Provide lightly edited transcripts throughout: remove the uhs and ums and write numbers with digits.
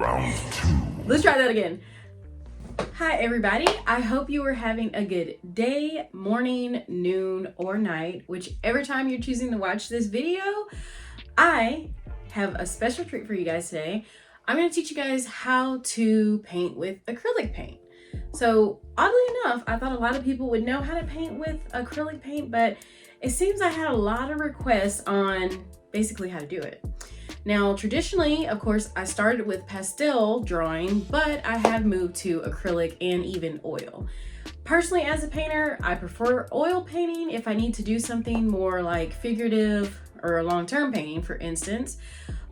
Round 2. Let's try that again. Hi everybody, I hope you are having a good day, morning, noon, or night, whichever time you're choosing to watch this video. I have a special treat for you guys today. I'm going to teach you guys how to paint with acrylic paint. So oddly enough, I thought a lot of people would know how to paint with acrylic paint, but it seems I had a lot of requests on basically how to do it. Now, traditionally, of course, I started with pastel drawing, but I have moved to acrylic and even oil. Personally, as a painter, I prefer oil painting if I need to do something more like figurative or long-term painting, for instance.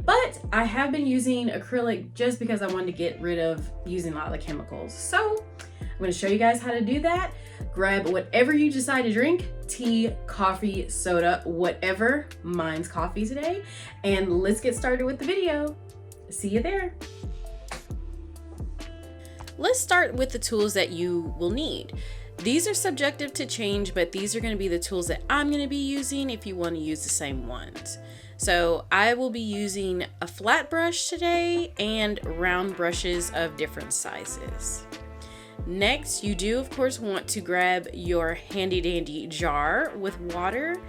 But I have been using acrylic just because I wanted to get rid of using a lot of the chemicals. So I'm going to show you guys how to do that. Grab whatever you decide to drink, tea, coffee, soda, whatever. Mine's coffee today. And let's get started with the video. See you there. Let's start with the tools that you will need. These are subjective to change, but these are going to be the tools that I'm going to be using if you want to use the same ones. So I will be using a flat brush today and round brushes of different sizes. Next, you do of course want to grab your handy dandy jar with water,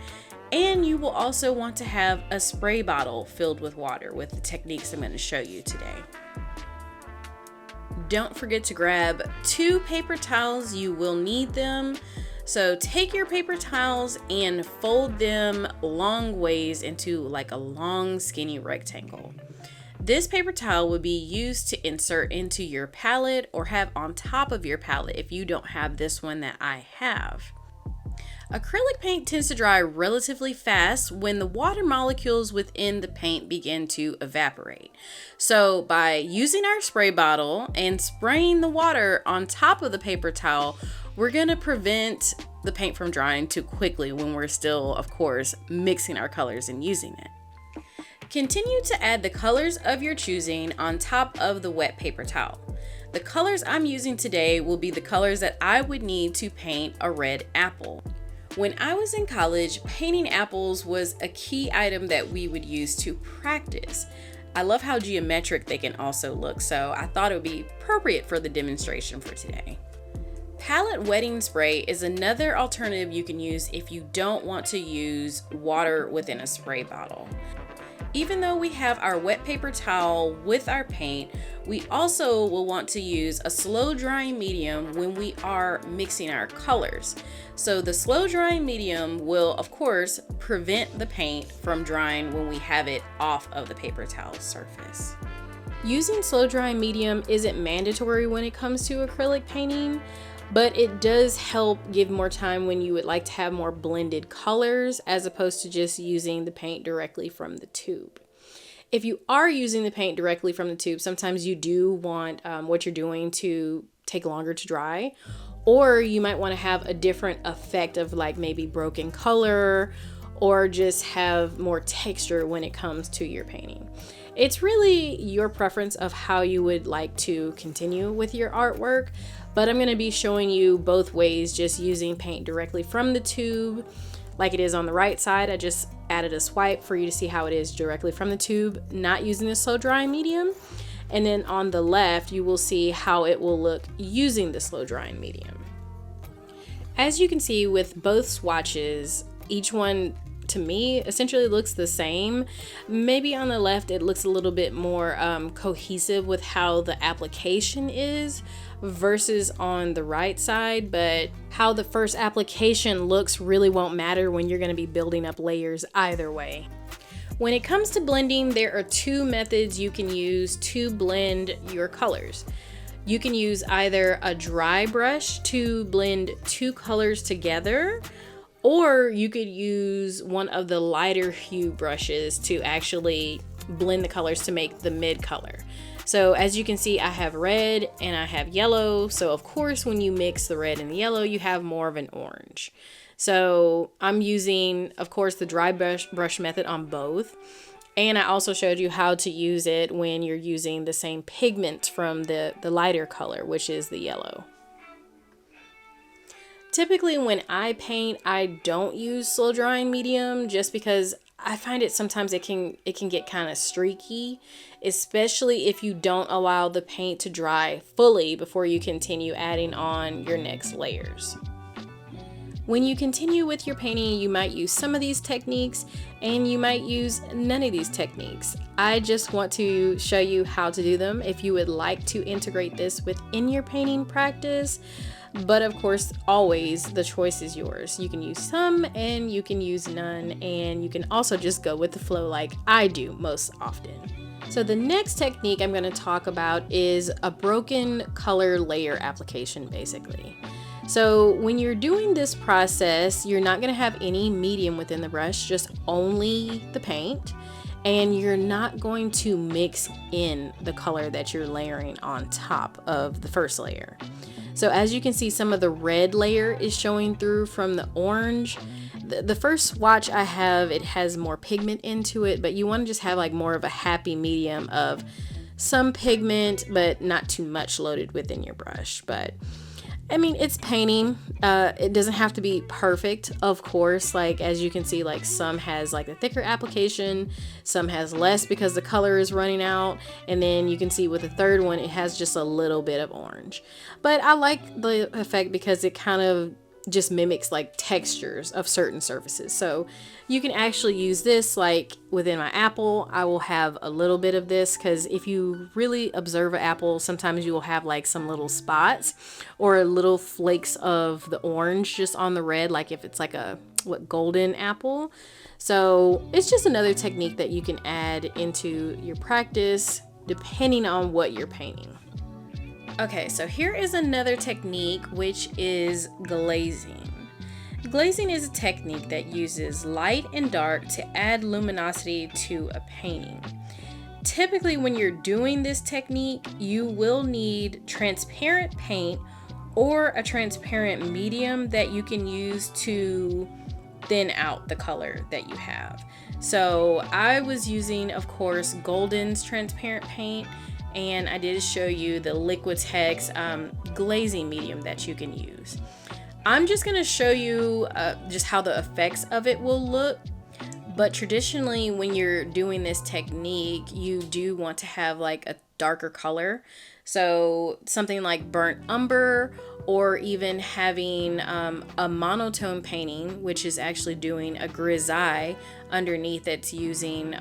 and you will also want to have a spray bottle filled with water with the techniques I'm going to show you today. Don't forget to grab 2 paper towels. You will need them. So take your paper towels and fold them long ways into like a long skinny rectangle. This paper towel would be used to insert into your palette or have on top of your palette if you don't have this one that I have. Acrylic paint tends to dry relatively fast when the water molecules within the paint begin to evaporate. So by using our spray bottle and spraying the water on top of the paper towel, we're going to prevent the paint from drying too quickly when we're still, of course, mixing our colors and using it. Continue to add the colors of your choosing on top of the wet paper towel. The colors I'm using today will be the colors that I would need to paint a red apple. When I was in college, painting apples was a key item that we would use to practice. I love how geometric they can also look, so I thought it would be appropriate for the demonstration for today. Palette wetting spray is another alternative you can use if you don't want to use water within a spray bottle. Even though we have our wet paper towel with our paint, we also will want to use a slow drying medium when we are mixing our colors. So the slow drying medium will, of course, prevent the paint from drying when we have it off of the paper towel surface. Using slow drying medium isn't mandatory when it comes to acrylic painting, but it does help give more time when you would like to have more blended colors as opposed to just using the paint directly from the tube. If you are using the paint directly from the tube, sometimes you do want what you're doing to take longer to dry, or you might want to have a different effect of like maybe broken color or just have more texture when it comes to your painting. It's really your preference of how you would like to continue with your artwork, but I'm going to be showing you both ways, just using paint directly from the tube like it is on the right side. I just added a swipe for you to see how it is directly from the tube, not using the slow drying medium. And then on the left, you will see how it will look using the slow drying medium. As you can see with both swatches, each one to me essentially looks the same. Maybe on the left it looks a little bit more cohesive with how the application is versus on the right side, but how the first application looks really won't matter when you're going to be building up layers either way. When it comes to blending, there are 2 methods you can use to blend your colors. You can use either a dry brush to blend 2 colors together, or you could use one of the lighter hue brushes to actually blend the colors to make the mid color. So as you can see, I have red and I have yellow. So of course, when you mix the red and the yellow, you have more of an orange. So I'm using, of course, the dry brush method on both. And I also showed you how to use it when you're using the same pigment from the lighter color, which is the yellow. Typically when I paint, I don't use slow drying medium just because I find it sometimes it can get kind of streaky, especially if you don't allow the paint to dry fully before you continue adding on your next layers. When you continue with your painting, you might use some of these techniques and you might use none of these techniques. I just want to show you how to do them if you would like to integrate this within your painting practice. But of course, always the choice is yours. You can use some and you can use none, and you can also just go with the flow like I do most often. So the next technique I'm going to talk about is a broken color layer application, basically. So when you're doing this process, you're not going to have any medium within the brush, just only the paint. And you're not going to mix in the color that you're layering on top of the first layer. So as you can see, some of the red layer is showing through from the orange. The first swatch I have, it has more pigment into it, but you want to just have like more of a happy medium of some pigment, but not too much loaded within your brush. But I mean, it's painting. It doesn't have to be perfect, of course. Like, as you can see, like some has like a thicker application, some has less because the color is running out. And then you can see with the third one, it has just a little bit of orange. But I like the effect because it kind of just mimics like textures of certain surfaces. So you can actually use this like within my apple. I will have a little bit of this because if you really observe an apple, sometimes you will have like some little spots or little flakes of the orange just on the red, like if it's like a golden apple. So it's just another technique that you can add into your practice depending on what you're painting. Okay, so here is another technique, which is glazing. Glazing is a technique that uses light and dark to add luminosity to a painting. Typically, when you're doing this technique, you will need transparent paint or a transparent medium that you can use to thin out the color that you have. So I was using, of course, Golden's transparent paint, and I did show you the Liquitex glazing medium that you can use. I'm just going to show you just how the effects of it will look. But traditionally, when you're doing this technique, you do want to have like a darker color. So something like burnt umber, or even having a monotone painting, which is actually doing a grisaille underneath that's using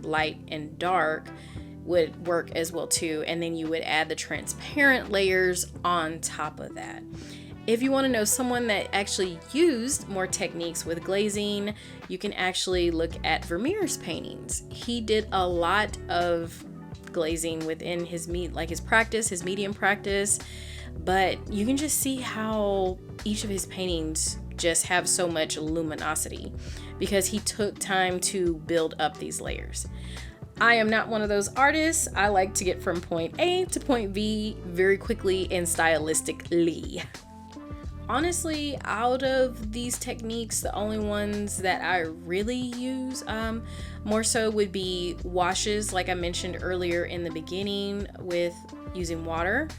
light and dark, would work as well too. And then you would add the transparent layers on top of that. If you want to know someone that actually used more techniques with glazing, you can actually look at Vermeer's paintings. He did a lot of glazing within his practice, his medium practice, but you can just see how each of his paintings just have so much luminosity because he took time to build up these layers. I am not one of those artists. I like to get from point A to point B very quickly and stylistically. Honestly, out of these techniques, the only ones that I really use more so would be washes, like I mentioned earlier in the beginning, with using water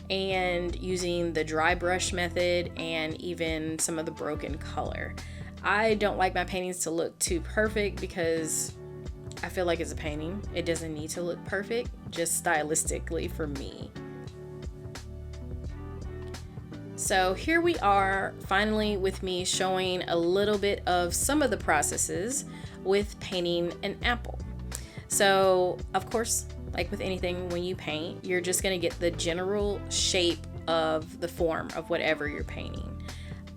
and using the dry brush method and even some of the broken color. I don't like my paintings to look too perfect because I feel like it's a painting. It doesn't need to look perfect, just stylistically for me. So here we are finally with me showing a little bit of some of the processes with painting an apple. So of course, like with anything, when you paint, you're just going to get the general shape of the form of whatever you're painting.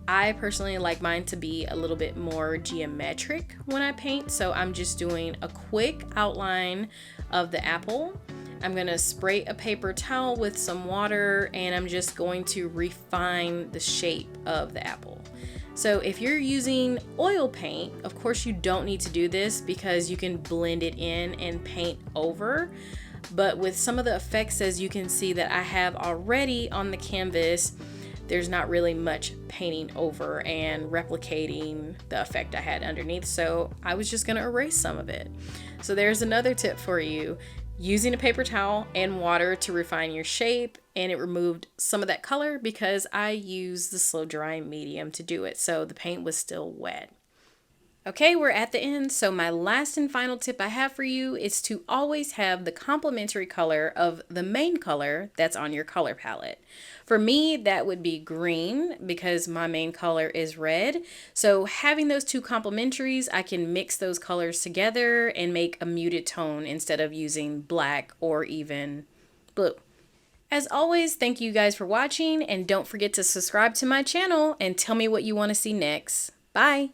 I personally like mine to be a little bit more geometric when I paint, so I'm just doing a quick outline of the apple. I'm going to spray a paper towel with some water, and I'm just going to refine the shape of the apple. So if you're using oil paint, of course you don't need to do this because you can blend it in and paint over. But with some of the effects, as you can see that I have already on the canvas, there's not really much painting over and replicating the effect I had underneath. So I was just going to erase some of it. So there's another tip for you. Using a paper towel and water to refine your shape, and it removed some of that color because I used the slow drying medium to do it, so the paint was still wet. Okay, we're at the end. So my last and final tip I have for you is to always have the complementary color of the main color that's on your color palette. For me, that would be green because my main color is red. So having those two complementaries, I can mix those colors together and make a muted tone instead of using black or even blue. As always, thank you guys for watching, and don't forget to subscribe to my channel and tell me what you want to see next. Bye!